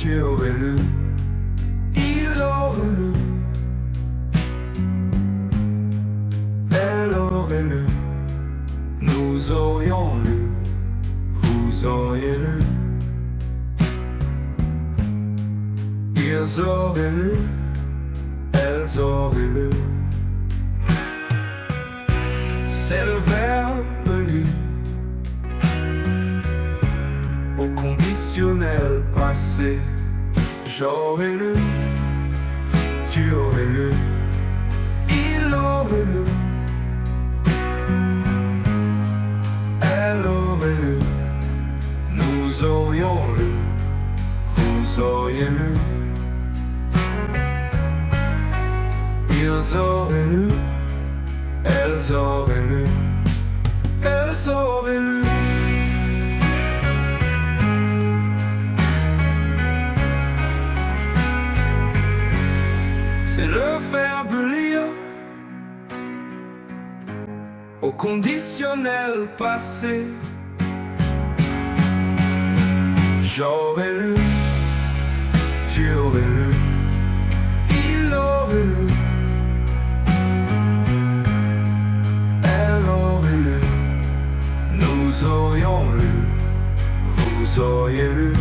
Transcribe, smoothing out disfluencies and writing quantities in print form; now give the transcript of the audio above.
tu aurais lu, il aurait lu, elle aurait lu, nous aurions lu, vous auriez lu, ils auraient lu, elles auraient lu. C'est le verbe lu au conditionnel passé. J'aurais lu, tu aurais lu, il aurait lu, elle aurait lu, nous aurions lu, vous auriez lu, ils auraient lu, elles auraient lu, elles auraient lu. C'est le verbe lire au conditionnel passé. J'aurais lu, tu aurais lu, il aurait lu, elle aurait lu, nous aurions lu, vous auriez lu.